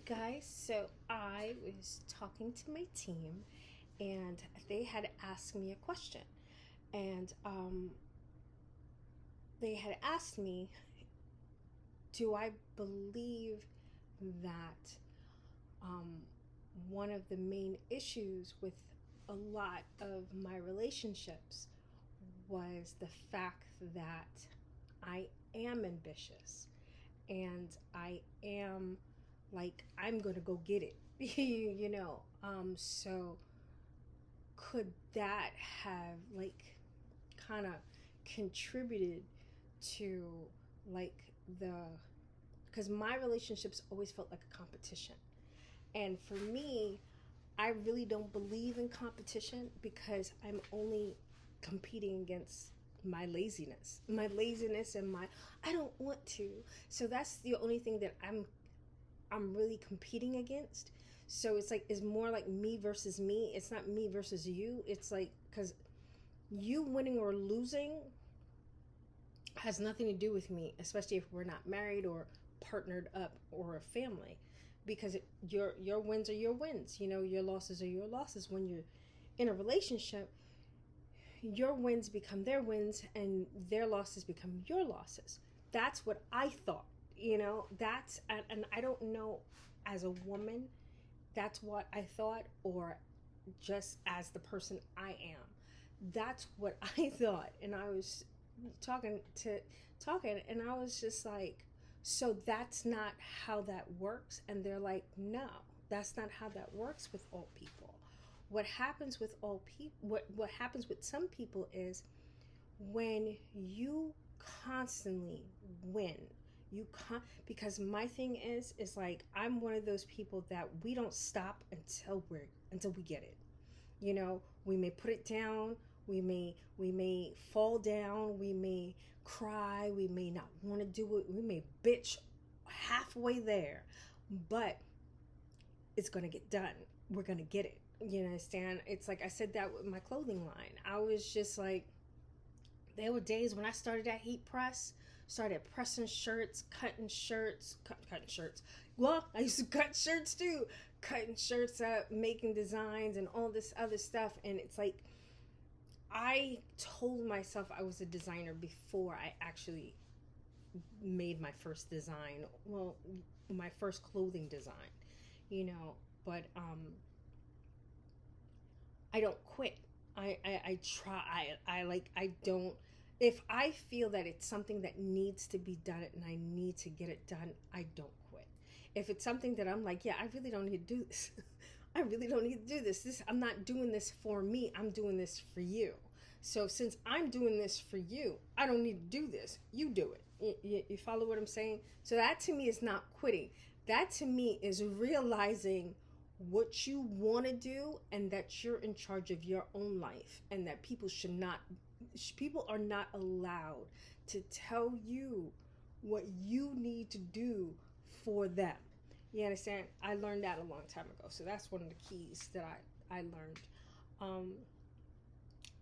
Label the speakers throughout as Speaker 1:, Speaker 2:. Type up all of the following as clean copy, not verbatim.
Speaker 1: guys, so I was talking to my team and they had asked me a question. And they had asked me, do I believe that um, one of the main issues with a lot of my relationships was the fact that I am ambitious and I am like, I'm gonna go get it, so could that have like kind of contributed to like the because my relationships always felt like a competition. And for me, I really don't believe in competition because I'm only competing against my laziness and my I don't want to. So that's the only thing that I'm really competing against. So it's more like me versus me. It's not me versus you. It's like cuz you winning or losing has nothing to do with me, especially if we're not married or partnered up or a family, because your wins are your wins. Your losses are your losses. When you're in a relationship, your wins become their wins and their losses become your losses. That's what I thought. That's and I don't know, as a woman, that's what I thought, or just as the person I am. That's what I thought. And I was talking to talking and I was just like, so that's not how that works. And they're like, no, that's not how that works with all people. What happens with all people, what happens with some people is when you constantly win, because my thing is like, I'm one of those people that we don't stop until we get it. We may put it down, we may fall down, we may cry, we may not want to do it, we may bitch halfway there, but it's going to get done. We're going to get it. You understand? It's like I said that with my clothing line. I was just like, there were days when I started at Heat Press, started pressing shirts, cutting shirts, cutting shirts. Well, I used to cut shirts too, cutting shirts up, making designs and all this other stuff. And it's like, I told myself I was a designer before I actually made my first design. Well, my first clothing design, but I don't quit. I try. I don't. If I feel that it's something that needs to be done and I need to get it done, I don't quit. If it's something that I'm like, yeah, I really don't need to do this. I really don't need to do this. I'm not doing this for me. I'm doing this for you. So since I'm doing this for you, I don't need to do this. You do it. You follow what I'm saying? So that to me is not quitting. That to me is realizing what you want to do and that you're in charge of your own life, and that people are not allowed to tell you what you need to do for them. You understand? I learned that a long time ago. So that's one of the keys that I learned.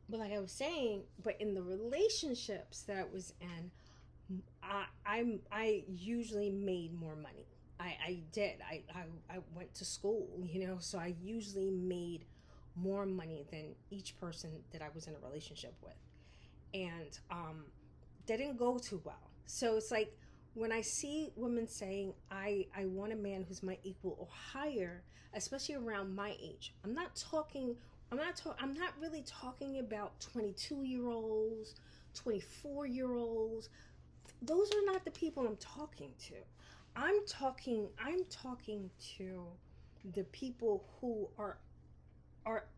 Speaker 1: But like I was saying, but in the relationships that I was in, I usually made more money. I did. I went to school, so I usually made more money than each person that I was in a relationship with. And that didn't go too well. So it's like, when I see women saying, I want a man who's my equal or higher, especially around my age. I'm not really talking about 22-year-olds, 24-year-olds. Those are not the people I'm talking to. I'm talking to the people who are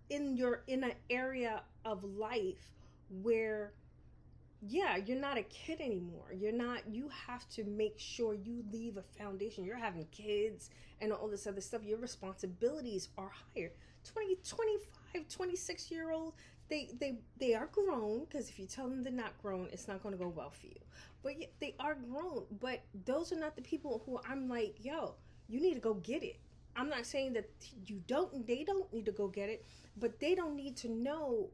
Speaker 1: in an area of life where, yeah, you're not a kid anymore. You have to make sure you leave a foundation. You're having kids and all this other stuff. Your responsibilities are higher. 20, 25, 26-year old, they are grown, because if you tell them they're not grown, it's not going to go well for you. But yeah, they are grown. But those are not the people who I'm like, yo, you need to go get it. I'm not saying that they don't need to go get it, but they don't need to know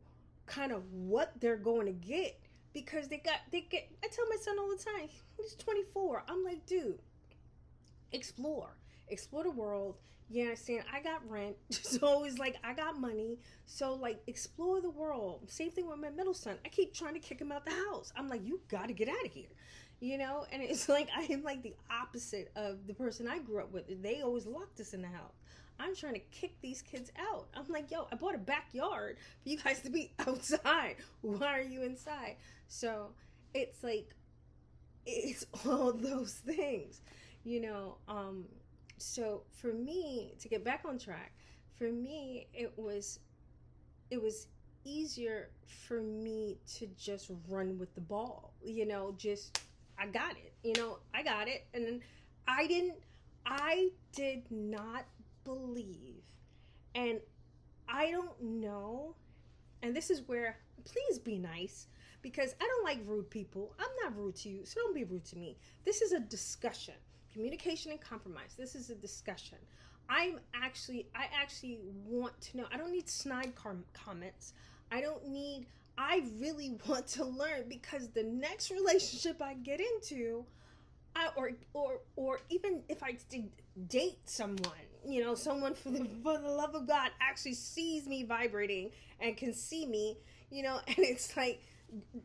Speaker 1: kind of what they're going to get, because I tell my son all the time, he's 24. I'm like, dude, explore. explore the world. You understand? I got rent, so it's like I got money. So like explore the world. Same thing with my middle son. I keep trying to kick him out the house. I'm like, you got to get out of here, you know. And it's like I am like the opposite of the person I grew up with. They always locked us in the house. I'm trying to kick these kids out. I'm like, yo, I bought a backyard for you guys to be outside. Why are you inside? So it's like it's all those things, you know. So for me to get back on track, for me it was easier for me to just run with the ball, you know. Just I got it, you know. I got it. And then I did not believe, and I don't know, and this is where please be nice, because I don't like rude people. I'm not rude to you, so don't be rude to me. This is a discussion. Communication and compromise. This is a discussion. I actually want to know. I don't need snide comments. I really want to learn, because the next relationship I get into, or even if I date someone, you know, someone for the love of God actually sees me vibrating and can see me, you know, and it's like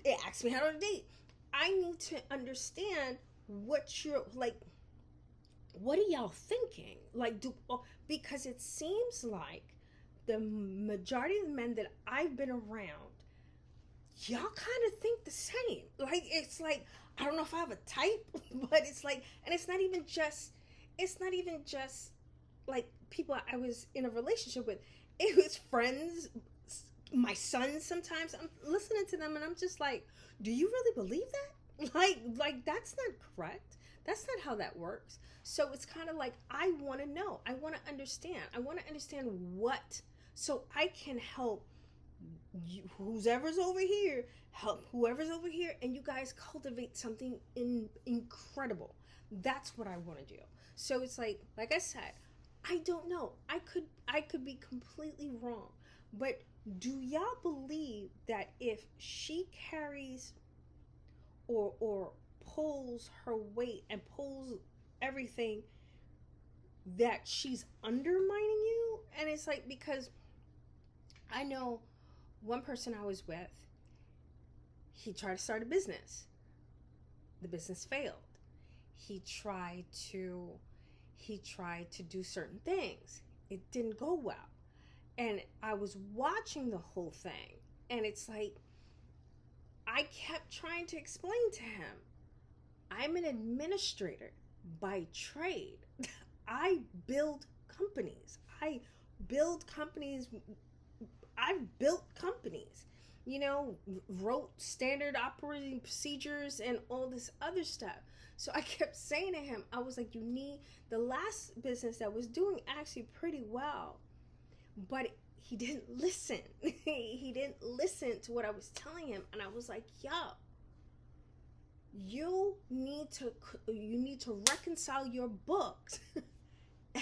Speaker 1: it asks me how to date. I need to understand what you're like. What are y'all thinking? Like, because it seems like the majority of the men that I've been around, y'all kind of think the same. Like, it's like, I don't know if I have a type, but it's like, and it's not even just like people I was in a relationship with. It was friends, my sons. Sometimes I'm listening to them and I'm just like, do you really believe that? Like that's not correct. That's not how that works. So it's kind of like, I want to know. I want to understand. I want to understand what, so I can help you, whoever's over here, help whoever's over here, and you guys cultivate something incredible. That's what I want to do. So it's like I said, I don't know. I could be completely wrong. But do y'all believe that if she carries or pulls her weight and pulls everything, that she's undermining you? And it's like, because I know one person I was with, he tried to start a business. The business failed. He tried to do certain things. It didn't go well. And I was watching the whole thing, and it's like, I kept trying to explain to him, I'm an administrator by trade. I build companies. I've built companies, you know, wrote standard operating procedures and all this other stuff. So I kept saying to him, I was like, the last business that was doing actually pretty well, but he didn't listen. He didn't listen to what I was telling him. And I was like, yo, you need to reconcile your books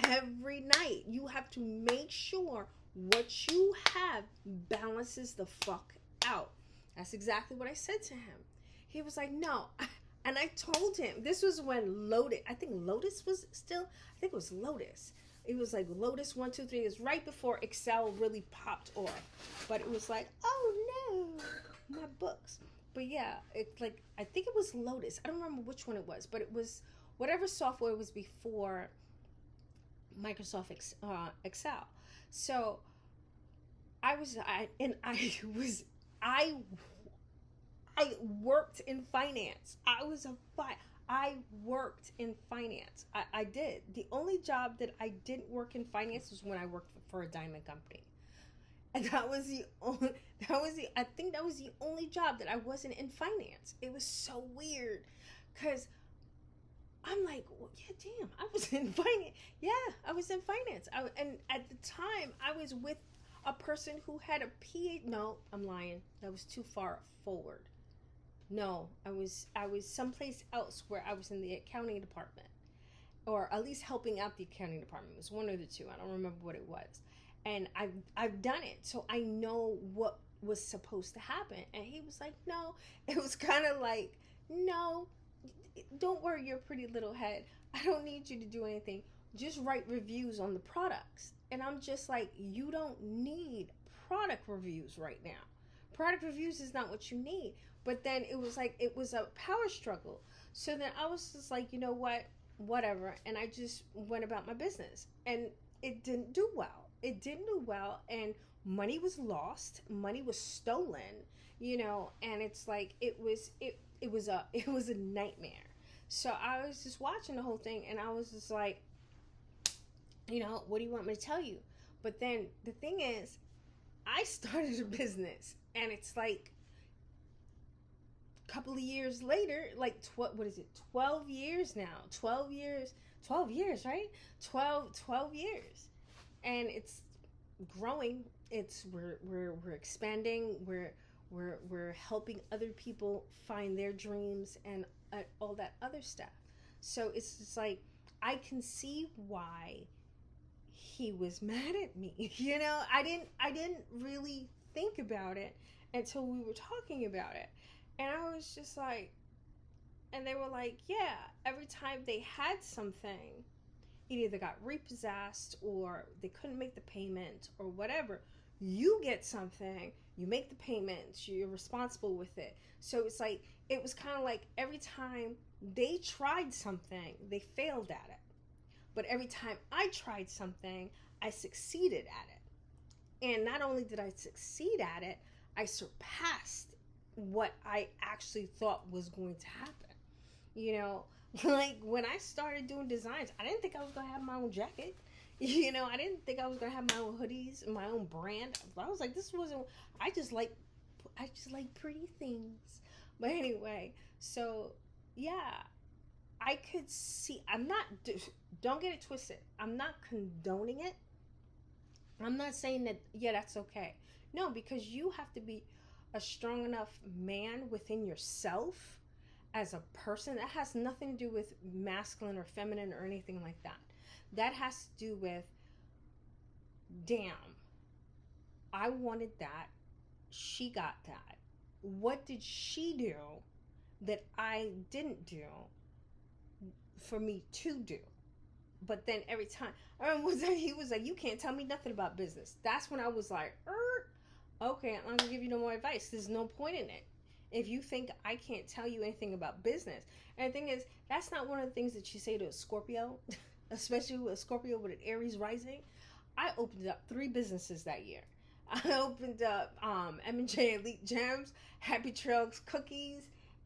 Speaker 1: every night. You have to make sure what you have balances the fuck out. That's exactly what I said to him. He was like, no. And I told him, this was when Lotus was still, I think it was Lotus. It was like Lotus 1, 2, 3. It was right before Excel really popped off. But it was like, oh no, my books. But yeah, it's like, I think it was Lotus. I don't remember which one it was, but it was whatever software was before Microsoft Excel. So I worked in finance. I worked in finance. I did. The only job that I didn't work in finance was when I worked for a diamond company. And I think that was the only job that I wasn't in finance. It was so weird, because I'm like, well, yeah, damn, I was in finance. Yeah, I was in finance. And at the time, I was with a person who had a PhD. No, I'm lying. That was too far forward. No, I was someplace else where I was in the accounting department, or at least helping out the accounting department. It was one of the two. I don't remember what it was. And I've done it, so I know what was supposed to happen. And he was like, no. It was kind of like, no, don't worry your pretty little head. I don't need you to do anything. just write reviews on the products. And I'm just like, you don't need product reviews right now. Product reviews is not what you need. But then it was like, it was a power struggle. So then I was just like, you know what? Whatever. And I just went about my business. And it didn't do well. It didn't do well. And money was lost. Money was stolen, you know, and it's like, it was a nightmare. So I was just watching the whole thing and I was just like, you know, what do you want me to tell you? But then the thing is, I started a business and it's like a couple of years later, like, what is it, 12 years now? 12 years, right? 12 years. And it's growing. We're expanding. We're helping other people find their dreams and all that other stuff. So it's just like, I can see why he was mad at me. You know, I didn't really think about it until we were talking about it. And I was just like, and they were like, yeah, every time they had something, it either got repossessed or they couldn't make the payment or whatever. You get something, you make the payments, you're responsible with it. So it's like, it was kind of like every time they tried something, they failed at it. But every time I tried something, I succeeded at it. And not only did I succeed at it, I surpassed what I actually thought was going to happen. You know, like when I started doing designs, I didn't think I was going to have my own jacket. You know, I didn't think I was going to have my own hoodies, my own brand. I was like, this wasn't, I just like pretty things. But anyway, so yeah, I could see, don't get it twisted. I'm not condoning it. I'm not saying that, yeah, that's okay. No, because you have to be a strong enough man within yourself as a person. That has nothing to do with masculine or feminine or anything like that. That has to do with, damn, I wanted that. She got that. What did she do that I didn't do for me to do? But then every time, he was like, you can't tell me nothing about business. That's when I was like, okay, I'm not going to give you no more advice. There's no point in it. If you think I can't tell you anything about business. And the thing is, that's not one of the things that you say to a Scorpio, especially with a Scorpio with an Aries rising. I opened up 3 businesses that year. I opened up M&J Elite Gems, Happy Trails Cookies,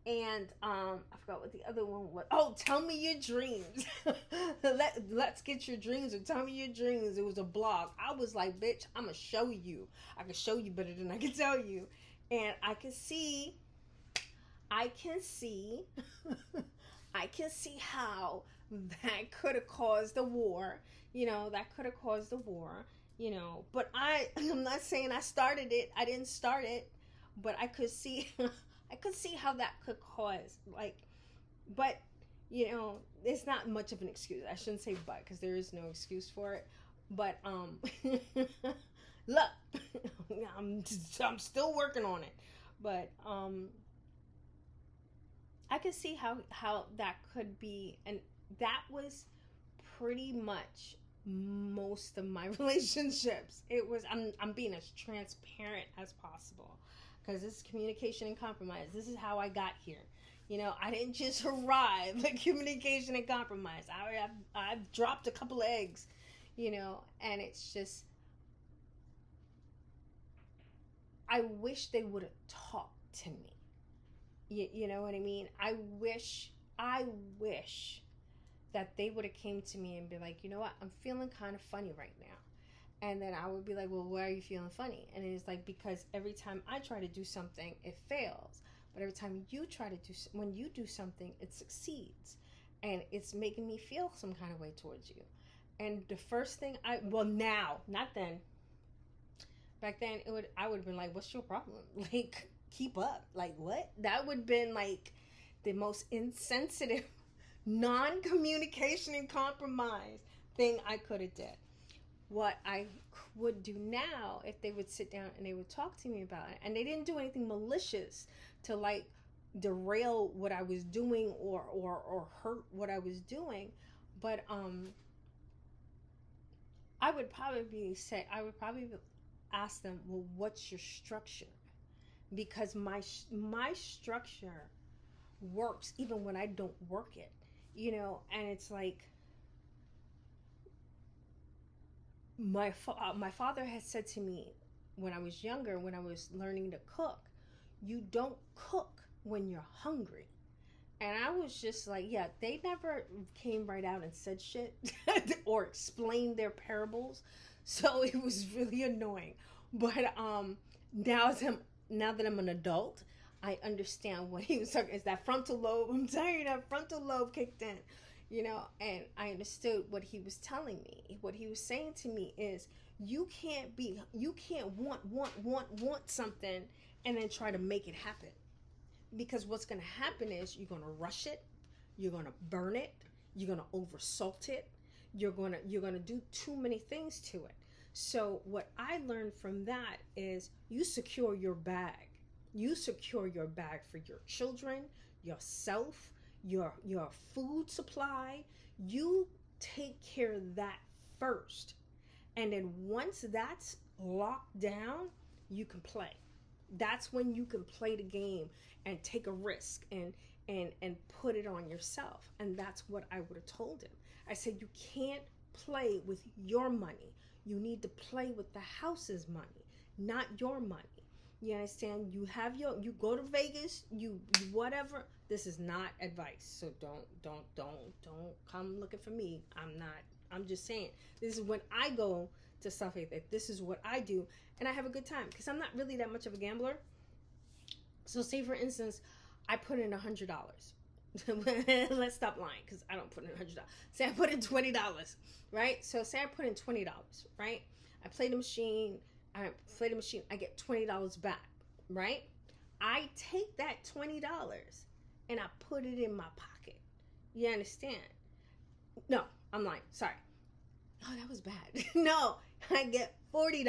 Speaker 1: and I forgot what the other one was. Oh, Tell Me Your Dreams. Let's Get Your Dreams, or Tell Me Your Dreams. It was a blog. I was like, bitch, I'm going to show you. I can show you better than I can tell you. And I can see how that could have caused a war. You know, that could have caused a war. You know, but I'm not saying I started it. I didn't start it, but I could see how that could cause, like, but you know, it's not much of an excuse. I shouldn't say but, because there is no excuse for it. But look, I'm still working on it. But I could see how that could be, and that was pretty much most of my relationships. It was, I'm being as transparent as possible, because this is communication and compromise. This is how I got here. You know, I didn't just arrive at communication and compromise. I've dropped a couple of eggs, you know, and it's just, I wish they would have talked to me. You know what I mean? I wish that they would have came to me and be like, you know what, I'm feeling kind of funny right now. And then I would be like, well, why are you feeling funny? And it's like, because every time I try to do something, it fails. But every time when you do something, it succeeds. And it's making me feel some kind of way towards you. And the first thing now, not then. Back then, I would have been like, what's your problem? Like, keep up. Like, what? That would have been like the most insensitive, non-communication and compromise thing I could have did. What I would do now, if they would sit down and they would talk to me about it, and they didn't do anything malicious to like derail what I was doing or hurt what I was doing, but I would probably ask them, well, what's your structure? Because my structure works even when I don't work it, and it's like my father had said to me when I was younger, when I was learning to cook, you don't cook when you're hungry. And I was just like, yeah, they never came right out and said shit or explained their parables. So it was really annoying. But now now that I'm an adult, I understand what he was talking. It's that frontal lobe. I'm telling you, that frontal lobe kicked in, and I understood what he was telling me. What he was saying to me is, you can't want something and then try to make it happen. Because what's going to happen is you're going to rush it, you're going to burn it, you're going to oversalt it, you're going to do too many things to it. So what I learned from that is you secure your bag. You secure your bag for your children, yourself, your food supply. You take care of that first. And then once that's locked down, you can play. That's when you can play the game and take a risk and put it on yourself. And that's what I would have told him. I said, you can't play with your money. You need to play with the house's money, not your money. You understand? You go to Vegas, you whatever. This is not advice. So don't come looking for me. I'm just saying, this is when I go to stuff like that. This is what I do, and I have a good time because I'm not really that much of a gambler. So say for instance, I put in $100. Let's stop lying because I don't put in $100. Say I put in $20, right? So say I put in $20, right? I play the machine. I get $20 back, right? I take that $20 and I put it in my pocket. You understand? No, I'm lying. Sorry. Oh, that was bad. No, I get $40.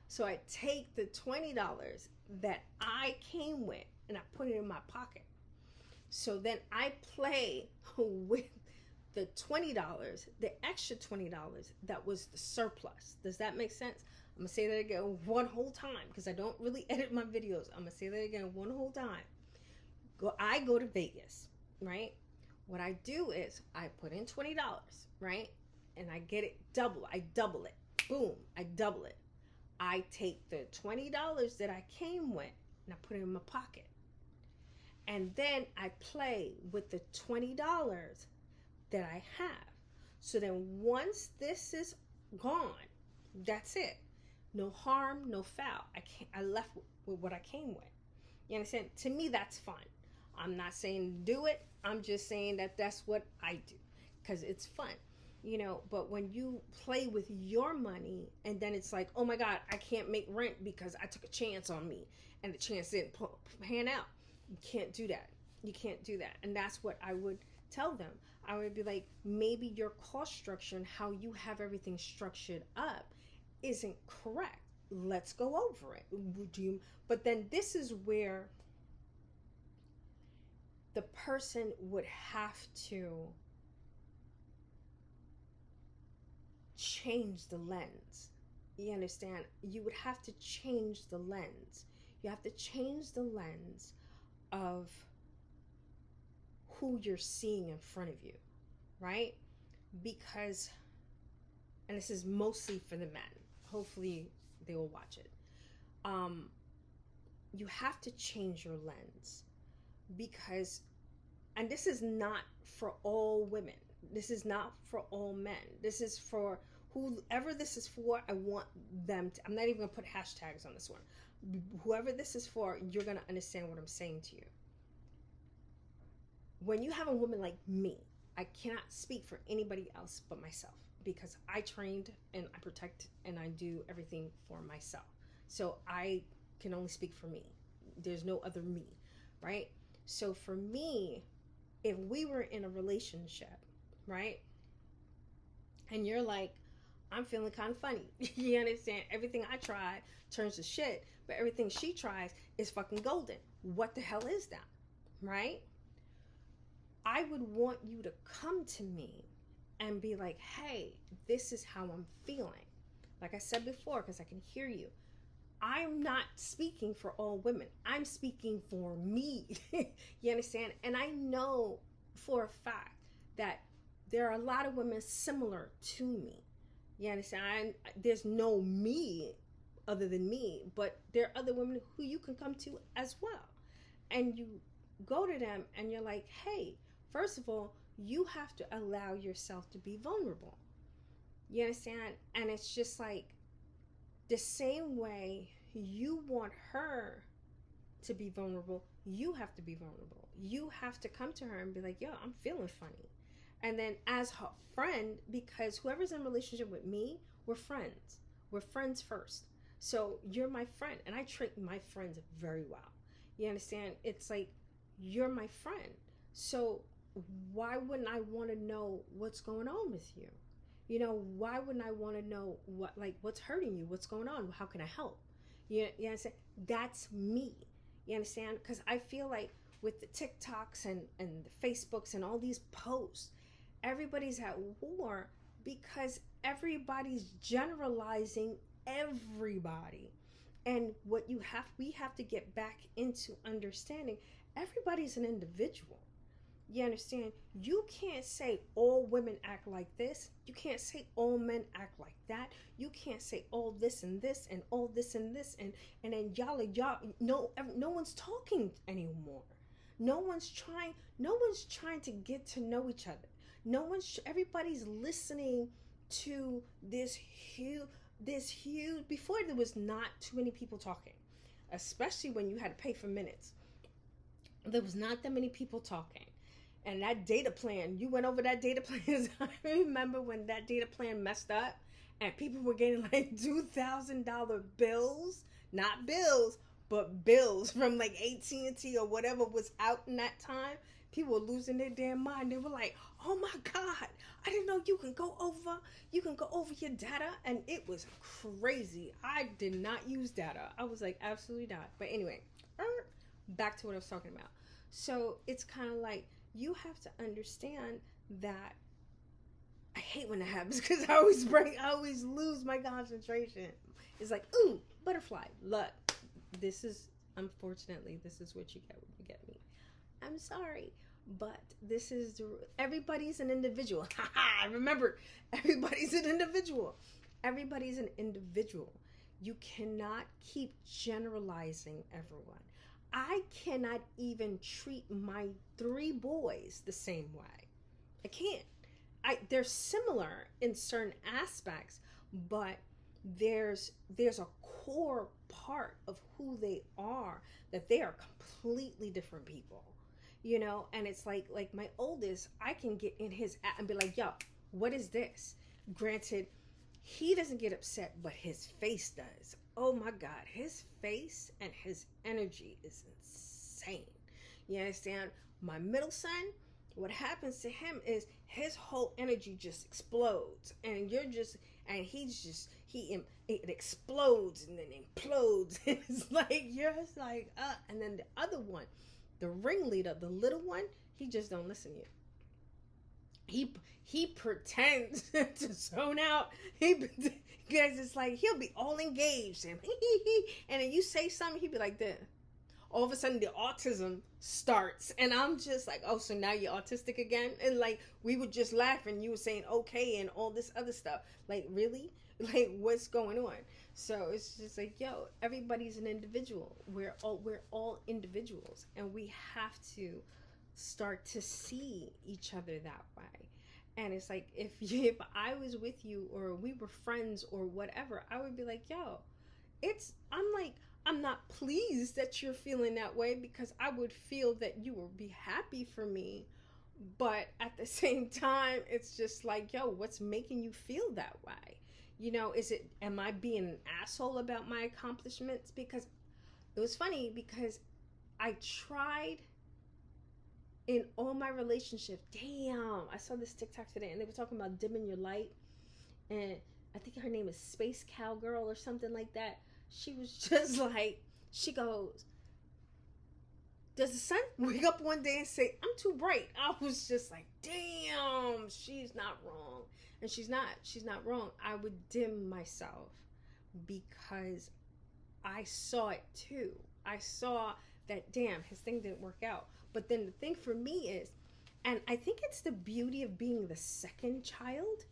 Speaker 1: So I take the $20 that I came with and I put it in my pocket. So then I play with the $20, the extra $20 that was the surplus. Does that make sense? I'm going to say that again one whole time because I don't really edit my videos. I'm going to say that again one whole time. I go to Vegas, right? What I do is I put in $20, right? And I get it double. I double it. Boom. I double it. I take the $20 that I came with and I put it in my pocket. And then I play with the $20 that I have. So then once this is gone, that's it. No harm, no foul. I left with what I came with. You understand? To me, that's fun. I'm not saying do it. I'm just saying that that's what I do because it's fun. But when you play with your money and then it's like, oh my God, I can't make rent because I took a chance on me and the chance didn't pan out. You can't do that. You can't do that. And that's what I would tell them. I would be like, maybe your cost structure and how you have everything structured up isn't correct. Let's go over it. But then this is where the person would have to change the lens. You understand? You would have to change the lens. You have to change the lens of who you're seeing in front of you, right? Because, and this is mostly for the men. Hopefully they will watch it. You have to change your lens because, and this is not for all women. This is not for all men. This is for whoever this is for. I want them to, I'm not even going to put hashtags on this one. Whoever this is for, you're going to understand what I'm saying to you. When you have a woman like me, I cannot speak for anybody else but myself because I trained and I protect and I do everything for myself. So I can only speak for me. There's no other me, right? So for me, if we were in a relationship, right? And you're like, I'm feeling kind of funny. You understand? Everything I try turns to shit, but everything she tries is fucking golden. What the hell is that? Right? I would want you to come to me and be like, hey, this is how I'm feeling. like I said before, because I can hear you, I'm not speaking for all women. I'm speaking for me. You understand? And I know for a fact that there are a lot of women similar to me. You understand? There's no me other than me, but there are other women who you can come to as well. And you go to them and you're like, hey, first of all, you have to allow yourself to be vulnerable. You understand? And it's just like the same way you want her to be vulnerable, you have to be vulnerable. You have to come to her and be like, yo, I'm feeling funny. And then as her friend, because whoever's in a relationship with me, we're friends. We're friends first. So you're my friend, and I treat my friends very well. You understand? It's like, you're my friend. So why wouldn't I want to know what's going on with you? You know, why wouldn't I want to know what's hurting you? What's going on? How can I help? You understand? That's me. You understand? Because I feel like with the TikToks and the Facebooks and all these posts, everybody's at war because everybody's generalizing everybody. And we have to get back into understanding everybody's an individual. You understand? You can't say all women act like this. You can't say all men act like that. You can't say all this and this and all this and this and then y'all no one's talking anymore. No one's trying to get to know each other. Everybody's listening to this huge before there was not too many people talking, especially when you had to pay for minutes. There was not that many people talking. And that data plan, you went over that data plan. I remember when that data plan messed up and people were getting like $2,000 bills, not bills, but bills from like AT&T or whatever was out in that time. People were losing their damn mind. They were like, oh my God, I didn't know you can go over your data. And it was crazy. I did not use data. I was like, absolutely not. But anyway, back to what I was talking about. So it's kind of like, you have to understand that I hate when that happens because I always lose my concentration. It's like, ooh, butterfly, look, unfortunately, this is what you get when you get me. I'm sorry, but everybody's an individual. I remember, everybody's an individual. Everybody's an individual. You cannot keep generalizing everyone. I cannot even treat my 3 boys the same way. I can't. They're similar in certain aspects, but there's a core part of who they are that they are completely different people. You know, and it's like my oldest, I can get in his and be like, yo, what is this? Granted, he doesn't get upset, but his face does. Oh my God, his face and his energy is insane. You understand? My middle son, what happens to him is his whole energy just explodes, and it explodes and then implodes. It's like you're just like, and then the other one, the ringleader, the little one, he just don't listen to you. He pretends to zone out. Because it's like he'll be all engaged and then you say something, he'd be like this. All of a sudden the autism starts and I'm just like, oh, so now you're autistic again? And like we would just laugh and you were saying okay and all this other stuff. Like, really? Like, what's going on? So it's just like, yo, everybody's an individual. We're all individuals, and we have to start to see each other that way. And it's like, if I was with you or we were friends or whatever, I would be like, yo, I'm not pleased that you're feeling that way, because I would feel that you would be happy for me. But at the same time, it's just like, yo, what's making you feel that way? You know, am I being an asshole about my accomplishments? Because it was funny because I tried in all my relationships. Damn, I saw this TikTok today and they were talking about dimming your light. And I think her name is Space Cowgirl or something like that. She was just like, she goes, Does the sun wake up one day and say, I'm too bright? I was just like, damn, she's not wrong. And she's not wrong. I would dim myself because I saw it too. I saw that, damn, his thing didn't work out. But then the thing for me is, and I think it's the beauty of being the second child.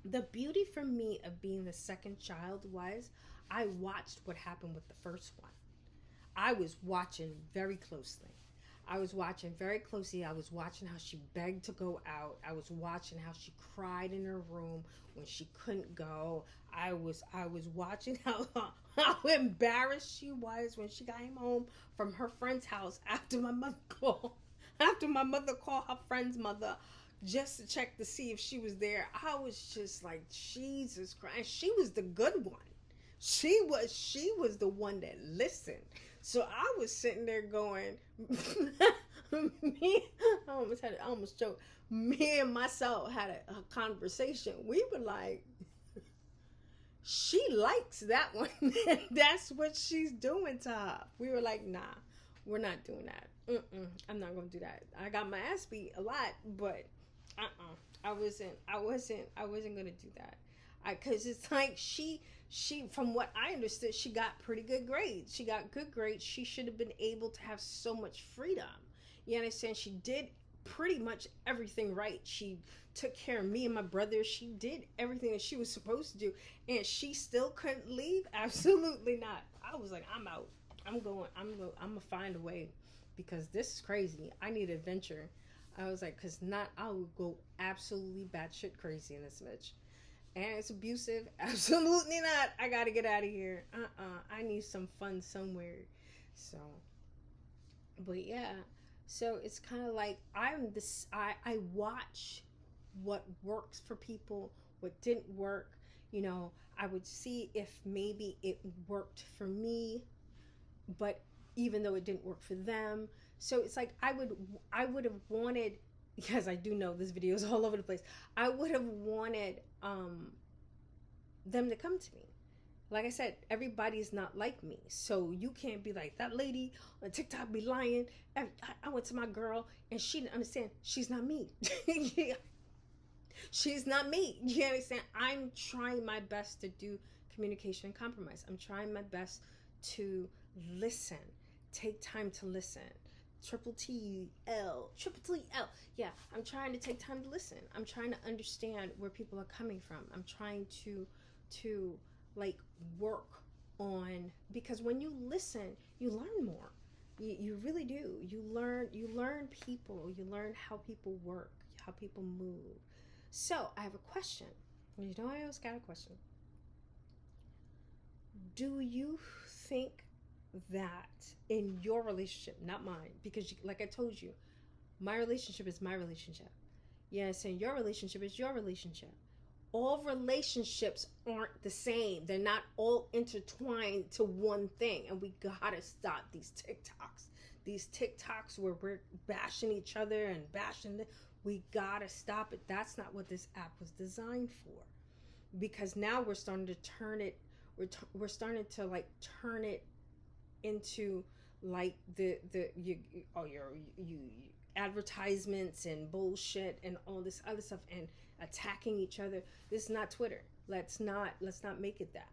Speaker 1: The beauty for me of being the second child was I watched what happened with the first one. I was watching very closely. I was watching how she begged to go out. I was watching how she cried in her room when she couldn't go. I was watching how embarrassed she was when she got home from her friend's house after my mother called her friend's mother just to check to see if she was there. I was just like, Jesus Christ. She was the good one. She was the one that listened. So I was sitting there going, I almost joked. Me and myself had a conversation. We were like, she likes that one. That's what she's doing to her. We were like, nah, we're not doing that. I'm not gonna do that. I got my ass beat a lot, but I wasn't gonna do that. Cause it's like she, from what I understood, she got pretty good grades. She got good grades. She should have been able to have so much freedom. You understand? She did pretty much everything right. She took care of me and my brother. She did everything that she was supposed to do, and she still couldn't leave. Absolutely not. I was like, I'm out. I'm gonna find a way, because this is crazy. I need adventure. I was like, cause not, I would go absolutely batshit crazy in this bitch. And it's abusive. Absolutely not. I gotta get out of here. I need some fun somewhere. So, but yeah. So it's kind of like I watch what works for people, what didn't work. You know, I would see if maybe it worked for me, but even though it didn't work for them. So it's like I would have wanted, because I do know this video is all over the place. I would have wanted them to come to me. Like I said, everybody's not like me. So you can't be like, that lady on TikTok be lying. I went to my girl and she didn't understand. She's not me. She's not me. You understand? I'm trying my best to do communication and compromise. I'm trying my best to listen. Take time to listen. Triple T L. Yeah, I'm trying to take time to listen. I'm trying to understand where people are coming from. I'm trying to like work on, because when you listen, you learn more. You really do. You learn people. You learn how people work, how people move. So I have a question. You know, I always got a question. Do you think that in your relationship, not mine, because like I told you, my relationship is my relationship. Yes, and your relationship is your relationship. All relationships aren't the same. They're not all intertwined to one thing. And we gotta stop these TikToks where we're bashing each other and bashing them. We gotta stop it. That's not what this app was designed for. Because now we're starting to turn it, we're starting to like turn it into like your advertisements and bullshit and all this other stuff and attacking each other. This is not Twitter. Let's not make it that.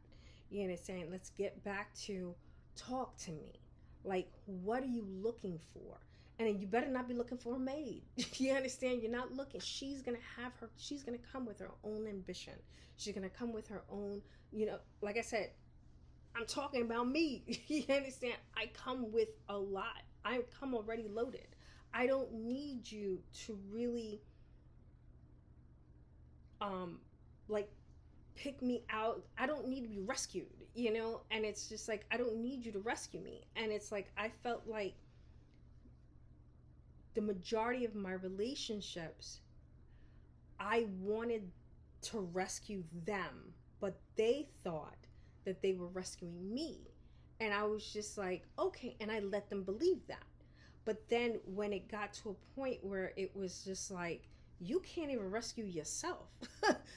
Speaker 1: You understand? Let's get back to talk to me. Like, what are you looking for? And you better not be looking for a maid. You understand? You're not looking. She's gonna come with her own ambition. She's gonna come with her own, you know, like I said, I'm talking about me. You understand? I come with a lot. I come already loaded. I don't need you to really like pick me out. I don't need to be rescued, you know? And it's just like, I don't need you to rescue me. And it's like, I felt like the majority of my relationships, I wanted to rescue them, but they thought that they were rescuing me. And I was just like, okay. And I let them believe that. But then when it got to a point where it was just like, you can't even rescue yourself.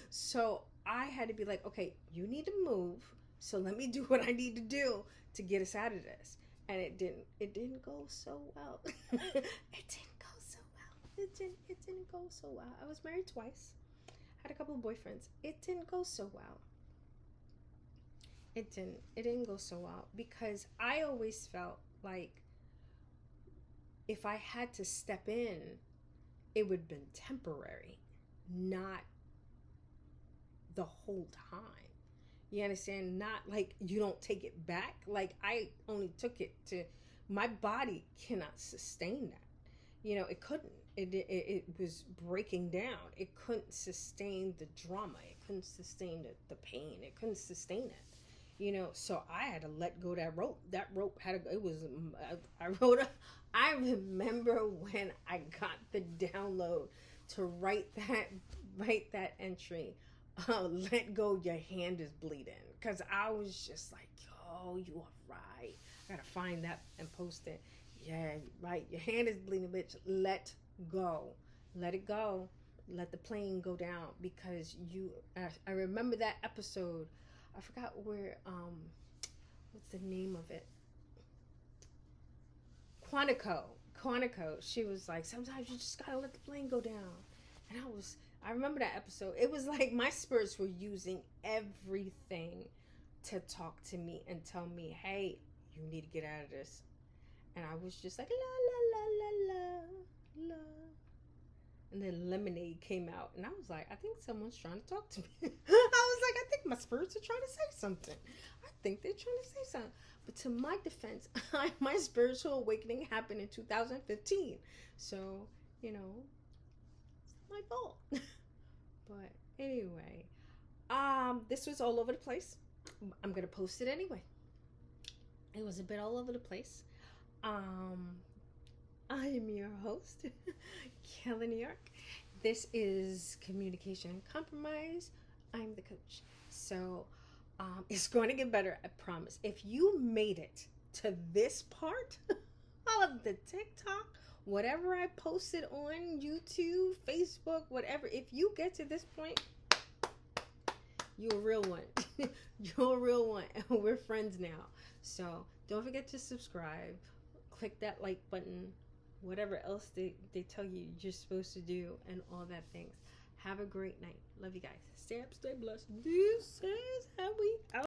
Speaker 1: So I had to be like, okay, you need to move. So let me do what I need to do to get us out of this. and it didn't go so well. It didn't go so well. It didn't go so well. I was married twice, had a couple of boyfriends. It didn't go so well. It didn't go so well because I always felt like if I had to step in, it would have been temporary, not the whole time. You understand? Not like you don't take it back. Like I only took it to, my body cannot sustain that. It couldn't. It was breaking down. It couldn't sustain the drama. It couldn't sustain the pain. It couldn't sustain it. So I had to let go of that rope. That rope had to, it was, I wrote I remember when I got the download to write that entry. Let go, your hand is bleeding. Because I was just like, yo, you are right. I gotta find that and post it. Yeah, right. Your hand is bleeding, bitch. Let go. Let it go. Let the plane go down. Because I remember that episode. I forgot where, what's the name of it? Quantico. She was like, sometimes you just gotta let the plane go down. And I remember that episode. It was like my spirits were using everything to talk to me and tell me, hey, you need to get out of this. And I was just like, la, la, la, la, la, la. And then Lemonade came out. And I was like, I think someone's trying to talk to me. I was like, I think my spirits are trying to say something. I think they're trying to say something. But to my defense, my spiritual awakening happened in 2015. So, it's my fault. But anyway, this was all over the place. I'm going to post it anyway. It was a bit all over the place. I am your host, Kelly New York. This is Communication and Compromise. I'm the coach. So it's going to get better, I promise. If you made it to this part of the TikTok, whatever I posted on YouTube, Facebook, whatever, if you get to this point, you're a real one. You're a real one. And we're friends now. So don't forget to subscribe. Click that like button. Whatever else they tell you you're supposed to do and all that things. Have a great night. Love you guys. Stay up, stay blessed. This is how we out.